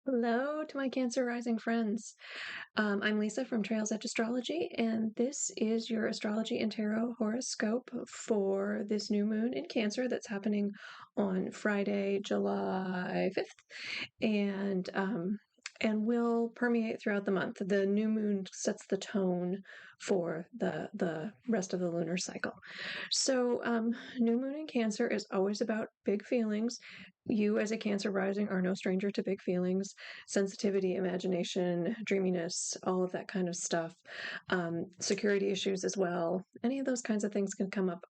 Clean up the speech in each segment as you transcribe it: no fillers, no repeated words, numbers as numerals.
Hello to my Cancer rising friends. I'm Lisa from Trails Edge Astrology, and this is your astrology and tarot horoscope for this new moon in Cancer that's happening on Friday, July 5th, and will permeate throughout the month. The new moon sets the tone for the rest of the lunar cycle. So, new moon in Cancer is always about big feelings. You, as a Cancer rising, are no stranger to big feelings, sensitivity, imagination, dreaminess, all of that kind of stuff. Security issues as well. Any of those kinds of things can come up.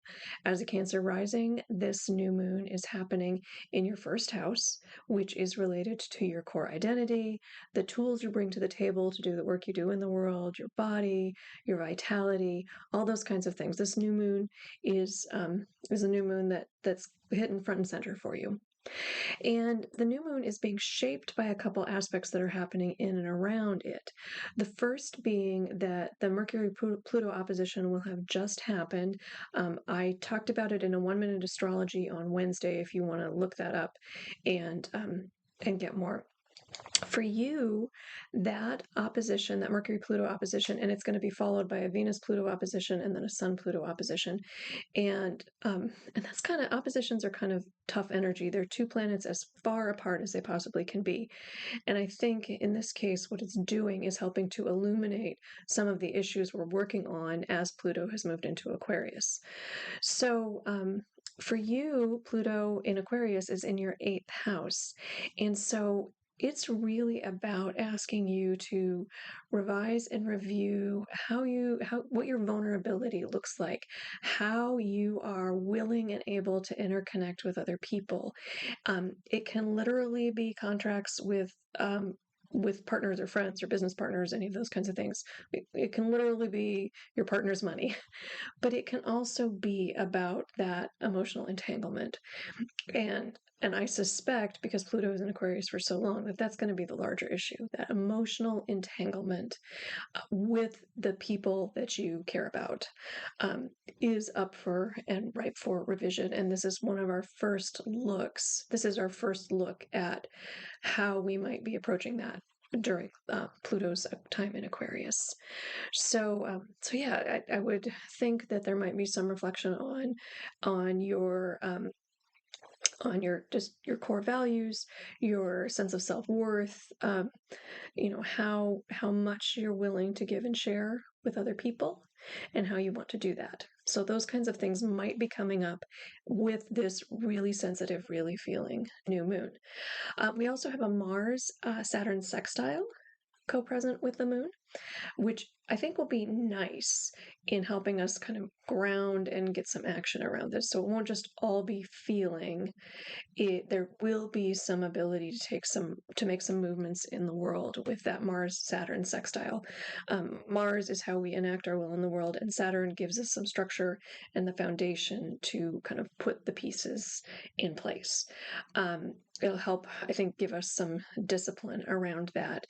As a Cancer rising, this new moon is happening in your first house, which is related to your core identity, the tools you bring to the table to do the work you do in the world, your body, your vitality, all those kinds of things. This new moon is a new moon that's hitting front and center for you. And the new moon is being shaped by a couple aspects that are happening in and around it. The first being that the Mercury Pluto opposition will have just happened. I talked about it in a 1 minute astrology on Wednesday if you want to look that up and get more. For you, that opposition, that Mercury Pluto opposition, and it's going to be followed by a Venus Pluto opposition and then a Sun Pluto opposition, and that's kind of, oppositions are kind of tough energy. They're two planets as far apart as they possibly can be. And I think in this case, what it's doing is helping to illuminate some of the issues we're working on as Pluto has moved into Aquarius. So, for you, Pluto in Aquarius is in your eighth house. And so it's really about asking you to revise and review what your vulnerability looks like, how you are willing and able to interconnect with other people. It can literally be contracts with partners or friends or business partners, any of those kinds of things. It can literally be your partner's money, but it can also be about that emotional entanglement. And I suspect, because Pluto is in Aquarius for so long, that that's going to be the larger issue, that emotional entanglement with the people that you care about is up for and ripe for revision. And this is one of our first looks. This is our first look at how we might be approaching that during Pluto's time in Aquarius. So yeah, I would think that there might be some reflection on your just your core values, your sense of self-worth, how much you're willing to give and share with other people, and how you want to do that. So those kinds of things might be coming up with this really sensitive, really feeling new moon. We also have a Mars Saturn sextile co-present with the moon, which I think will be nice in helping us kind of ground and get some action around this. So it won't just all be feeling. There will be some ability to make some movements in the world with that Mars Saturn sextile. Mars is how we enact our will in the world, and Saturn gives us some structure and the foundation to kind of put the pieces in place. It'll help, I think, give us some discipline around that,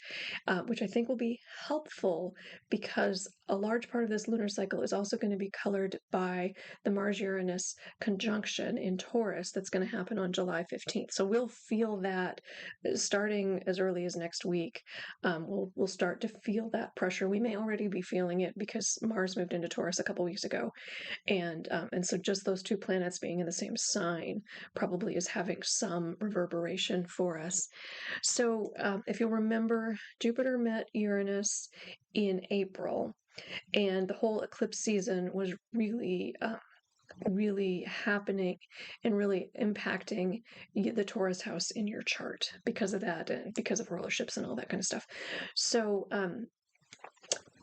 which I think will be helpful because a large part of this lunar cycle is also going to be colored by the Mars Uranus conjunction in Taurus that's going to happen on July 15th. So we'll feel that starting as early as next week. We'll start to feel that pressure. We may already be feeling it because Mars moved into Taurus a couple weeks ago, and so just those two planets being in the same sign probably is having some reverberation for us. So if you'll remember, Jupiter met Uranus in April, and the whole eclipse season was really happening and really impacting the Taurus house in your chart because of that and because of rulerships and all that kind of stuff.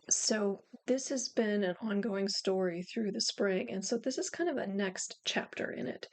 So this has been an ongoing story through the spring, and so this is kind of a next chapter in it.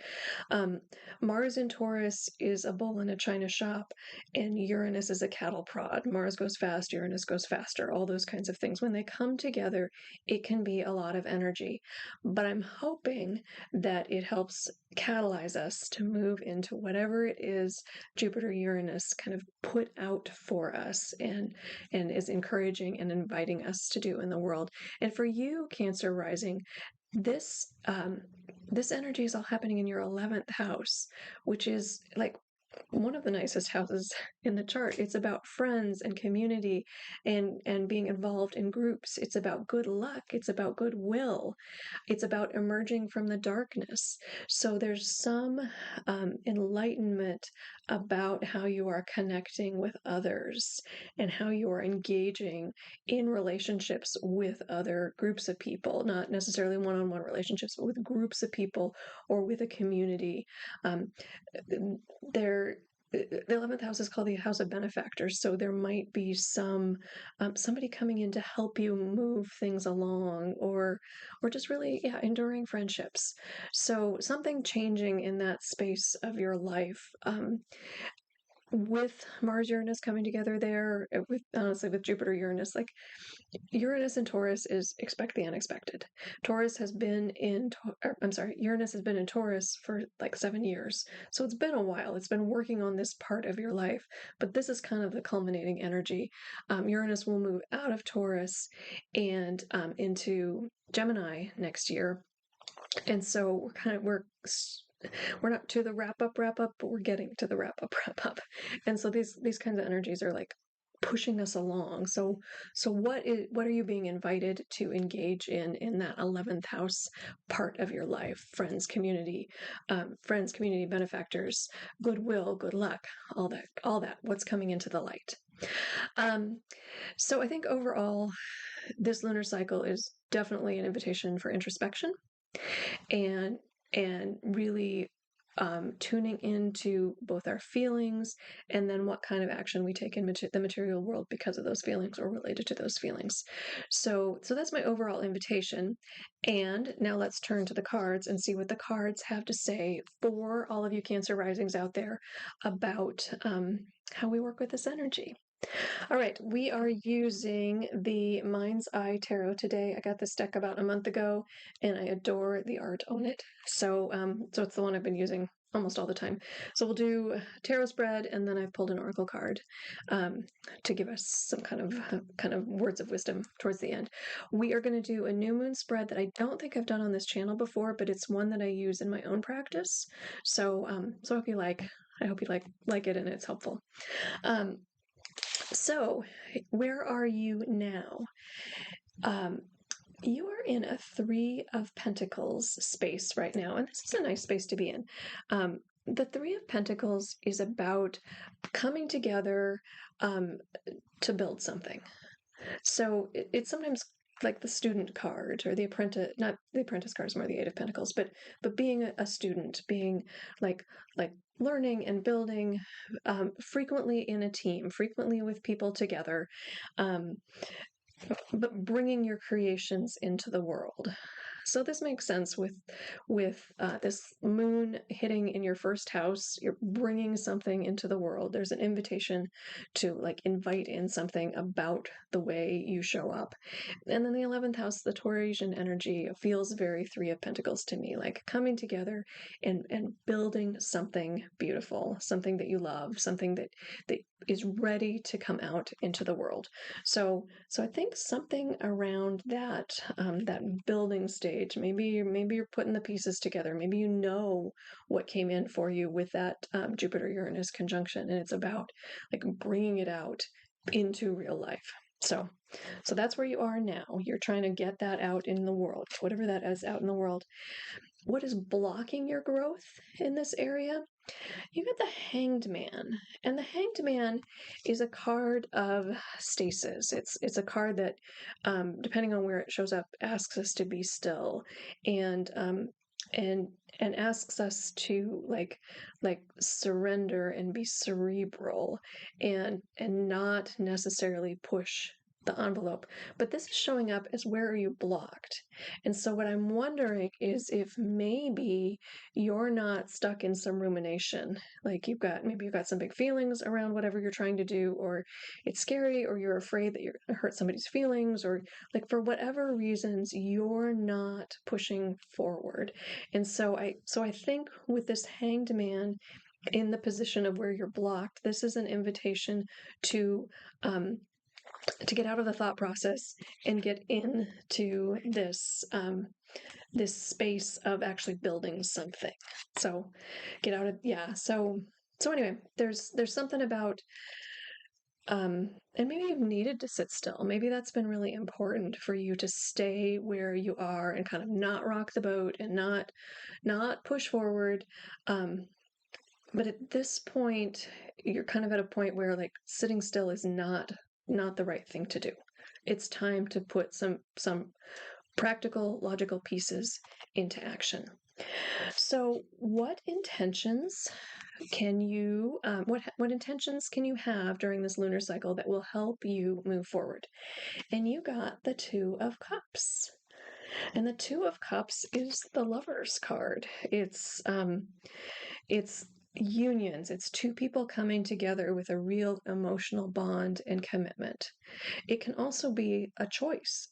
Um, Mars in Taurus is a bull in a china shop, and Uranus is a cattle prod. Mars goes fast, Uranus goes faster, all those kinds of things. When they come together, it can be a lot of energy. But I'm hoping that it helps catalyze us to move into whatever it is Jupiter Uranus kind of put out for us and is encouraging and inviting us to do in the world. And for you, Cancer rising, this this energy is all happening in your 11th house, which is like one of the nicest houses in the chart. It's about friends and community and being involved in groups. It's about good luck. It's about goodwill. It's about emerging from the darkness. So there's some enlightenment about how you are connecting with others and how you are engaging in relationships with other groups of people, not necessarily one-on-one relationships, but with groups of people or with a community. Um, there the 11th house is called the house of benefactors, so there might be somebody coming in to help you move things along, or just really, yeah, enduring friendships. So something changing in that space of your life, with Mars Uranus coming together there, with honestly with Jupiter Uranus, like Uranus and Taurus is expect the unexpected. Uranus has been in Taurus for like 7 years. So it's been a while. It's been working on this part of your life, but this is kind of the culminating energy. Uranus will move out of Taurus and into Gemini next year. And so we're not to the wrap up, but we're getting to the wrap up. And so these kinds of energies are like pushing us along. So what are you being invited to engage in that 11th house part of your life? Friends, community, benefactors, goodwill, good luck, all that. What's coming into the light? Um, so I think overall, this lunar cycle is definitely an invitation for introspection and really tuning into both our feelings and then what kind of action we take in the material world because of those feelings or related to those feelings. So that's my overall invitation. And now let's turn to the cards and see what the cards have to say for all of you Cancer risings out there about how we work with this energy. All right, we are using the Mind's Eye Tarot today. I got this deck about a month ago, and I adore the art on it. So it's the one I've been using almost all the time. So we'll do a tarot spread, and then I've pulled an oracle card to give us some kind of words of wisdom towards the end. We are going to do a new moon spread that I don't think I've done on this channel before, but it's one that I use in my own practice. So I hope you like it and it's helpful. So, where are you now? Um, you are in a Three of Pentacles space right now, and this is a nice space to be in. The Three of Pentacles is about coming together to build something. So it's sometimes like the student card or the apprentice, not the apprentice card is more the Eight of Pentacles, but being a student, being like learning and building, frequently in a team, frequently with people together, um, but bringing your creations into the world. So this makes sense with this moon hitting in your first house. You're bringing something into the world. There's an invitation to like invite in something about the way you show up. And then the 11th house, the Taurasian energy feels very Three of Pentacles to me, like coming together and building something beautiful, something that you love, something that is ready to come out into the world. So I think something around that that building stage. Maybe you're putting the pieces together. Maybe you know what came in for you with that Jupiter Uranus conjunction, and it's about like bringing it out into real life. So that's where you are now. You're trying to get that out in the world, whatever that is out in the world. What is blocking your growth in this area? You got the Hanged Man, and the Hanged Man is a card of stasis. It's a card that, depending on where it shows up, asks us to be still, and and asks us to like surrender and be cerebral, and not necessarily push the envelope. But this is showing up as where are you blocked? And so what I'm wondering is if maybe you're not stuck in some rumination. Like maybe you've got some big feelings around whatever you're trying to do, or it's scary, or you're afraid that you're going to hurt somebody's feelings, or like for whatever reasons, you're not pushing forward. And so I think with this Hanged Man in the position of where you're blocked, this is an invitation to um, get out of the thought process and get into this space of actually building something. So get out of, yeah. So So anyway, there's something about and maybe you've needed to sit still. Maybe that's been really important for you to stay where you are and kind of not rock the boat and not push forward. Um, but at this point, you're kind of at a point where like sitting still is not the right thing to do. It's time to put some practical, logical pieces into action. So, what intentions can you what intentions can you have during this lunar cycle that will help you move forward? And you got the Two of Cups. And the Two of Cups is the Lover's card. It's unions. It's two people coming together with a real emotional bond and commitment. It can also be a choice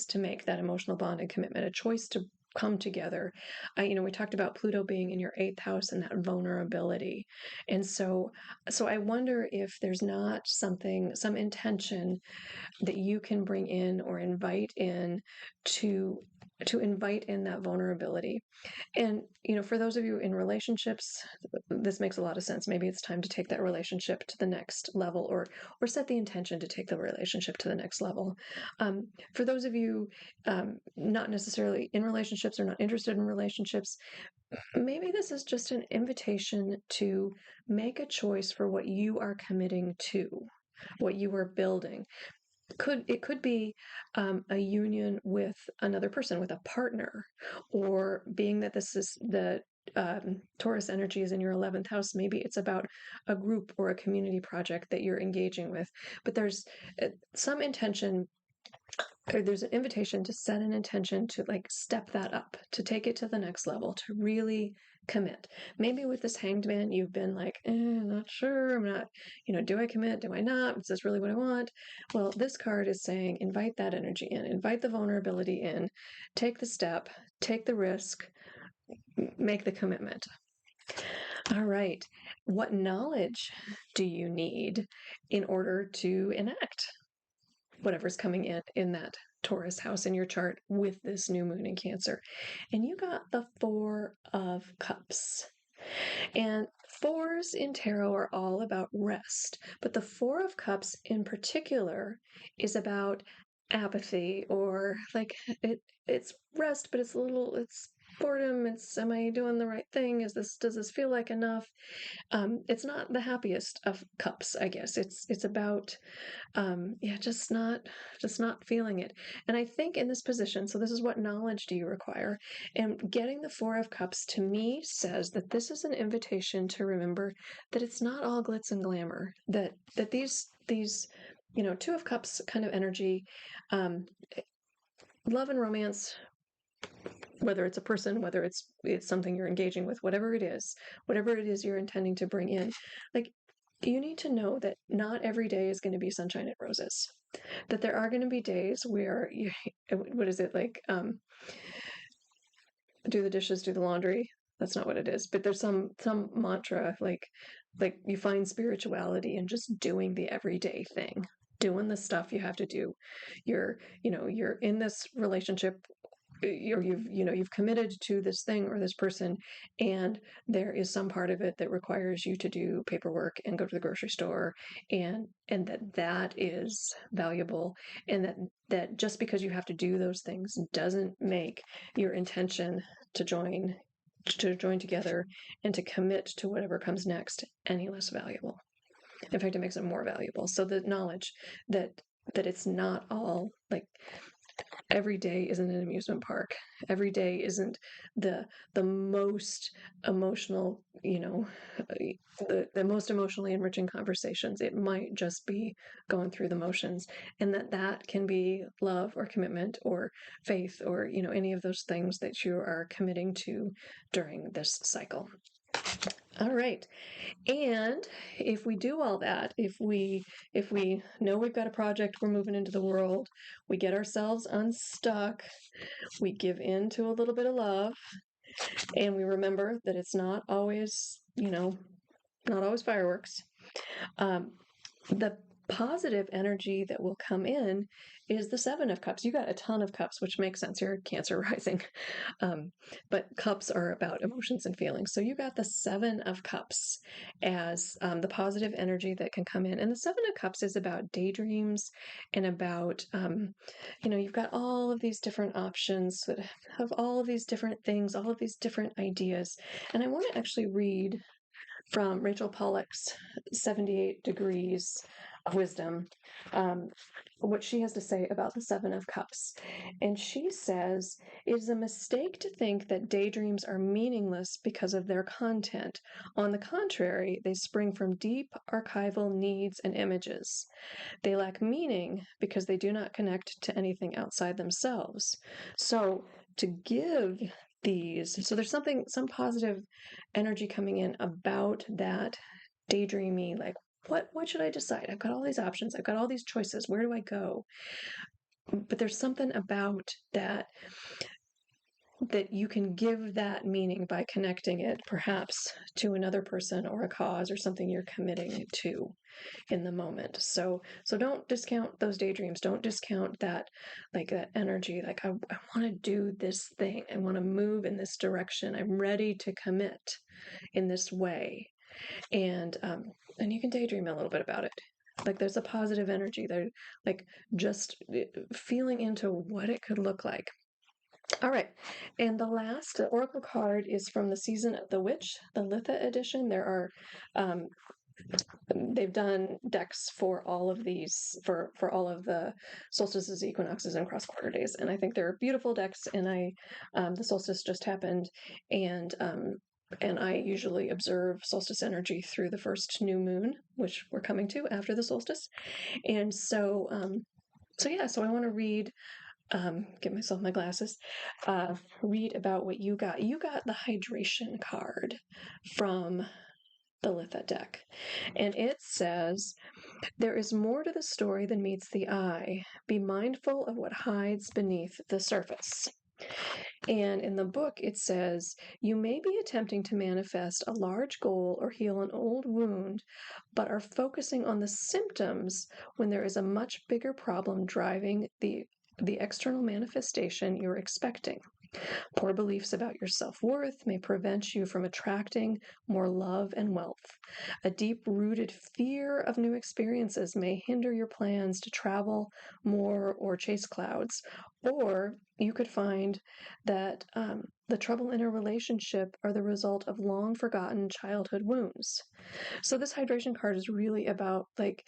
to make that emotional bond and commitment, a choice to come together. We talked about Pluto being in your eighth house and that vulnerability. And so I wonder if there's not some intention that you can bring in or invite in to invite in that vulnerability. And for those of you in relationships, this makes a lot of sense. Maybe it's time to take that relationship to the next level, or set the intention to take the relationship to the next level. For those of you not necessarily in relationships or not interested in relationships, maybe this is just an invitation to make a choice for what you are committing to, what you are building. It could be a union with another person, with a partner, or being that this is the Taurus energy is in your 11th house. Maybe it's about a group or a community project that you're engaging with. But there's some intention, or there's an invitation to set an intention to like step that up, to take it to the next level, to really commit. Maybe with this Hanged Man, you've been like, not sure, I'm not, do I commit? Do I not? Is this really what I want? Well, this card is saying invite that energy in, invite the vulnerability in, take the step, take the risk, make the commitment. All right. What knowledge do you need in order to enact whatever's coming in that Taurus house in your chart with this new moon in Cancer? And you got the Four of Cups. And fours in tarot are all about rest, but the Four of Cups in particular is about apathy, or like it's rest, but it's boredom. It's, am I doing the right thing? Does this feel like enough? It's not the happiest of cups, I guess. It's about just not feeling it. And I think in this position, so this is what knowledge do you require? And getting the Four of Cups to me says that this is an invitation to remember that it's not all glitz and glamour, that these Two of Cups kind of energy, love and romance, whether it's a person, whether it's something you're engaging with, whatever it is you're intending to bring in, like, you need to know that not every day is going to be sunshine and roses, that there are going to be days where what is it, like, do the dishes, do the laundry. That's not what it is, but there's some mantra, like you find spirituality in just doing the everyday thing, doing the stuff you have to do. You're in this relationship, you've committed to this thing or this person, and there is some part of it that requires you to do paperwork and go to the grocery store, and that is valuable, and that just because you have to do those things doesn't make your intention to join together and to commit to whatever comes next any less valuable. In fact, it makes it more valuable. So the knowledge that it's not all like, every day isn't an amusement park. Every day isn't the most emotional, the most emotionally enriching conversations. It might just be going through the motions, and that can be love or commitment or faith, or any of those things that you are committing to during this cycle. All right. And if we do all that, if we know we've got a project, we're moving into the world, we get ourselves unstuck, we give in to a little bit of love, and we remember that it's not always, not always fireworks. The positive energy that will come in is the Seven of Cups. You got a ton of cups, which makes sense. You're Cancer rising. Um, but cups are about emotions and feelings. So you got the Seven of Cups as the positive energy that can come in. And the Seven of Cups is about daydreams and about, you've got all of these different options that have all of these different things, all of these different ideas. And I want to actually read from Rachel Pollack's 78 Degrees of Wisdom, what she has to say about the Seven of Cups. And she says, it is a mistake to think that daydreams are meaningless because of their content. On the contrary, they spring from deep archival needs and images. They lack meaning because they do not connect to anything outside themselves. So to give so there's some positive energy coming in about that daydreamy, like, what should I decide? I've got all these options. I've got all these choices. Where do I go? But there's something about that you can give that meaning by connecting it perhaps to another person or a cause or something you're committing to in the moment. So don't discount those daydreams. Don't discount that, like, that energy. Like, I want to do this thing. I want to move in this direction. I'm ready to commit in this way. And you can daydream a little bit about it. Like, there's a positive energy there, like just feeling into what it could look like. All right, and the last oracle card is from the Season of the Witch, the Litha edition. There are they've done decks for all of these, for all of the solstices, equinoxes, and cross quarter days, and I think they're beautiful decks. And the solstice just happened, and I usually observe solstice energy through the first new moon, which we're coming to after the solstice. And so I want to read, get myself my glasses, read about what you got. You got the hydration card from the Litha deck. And it says, there is more to the story than meets the eye. Be mindful of what hides beneath the surface. And in the book, it says, you may be attempting to manifest a large goal or heal an old wound, but are focusing on the symptoms when there is a much bigger problem driving the external manifestation you're expecting. Poor beliefs about your self-worth may prevent you from attracting more love and wealth. A deep-rooted fear of new experiences may hinder your plans to travel more or chase clouds. Or you could find that the trouble in a relationship are the result of long-forgotten childhood wounds. So this hydration card is really about like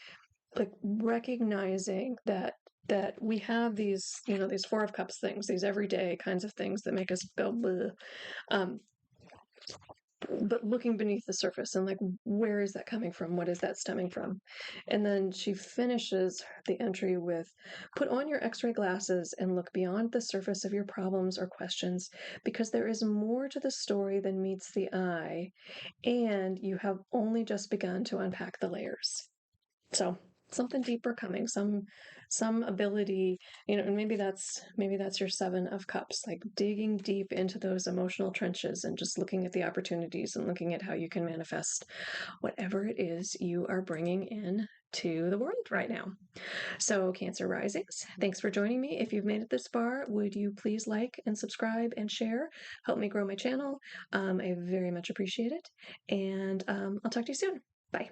recognizing that we have these, these Four of Cups things, these everyday kinds of things that make us go bleh. But looking beneath the surface and, like, where is that coming from? What is that stemming from? And then she finishes the entry with, put on your x-ray glasses and look beyond the surface of your problems or questions, because there is more to the story than meets the eye, and you have only just begun to unpack the layers. So something deeper coming, some ability, and maybe that's your Seven of Cups, like digging deep into those emotional trenches and just looking at the opportunities and looking at how you can manifest whatever it is you are bringing in to the world right now. So, Cancer risings, thanks for joining me. If you've made it this far, would you please like and subscribe and share? Help me grow my channel. I very much appreciate it. And I'll talk to you soon. Bye.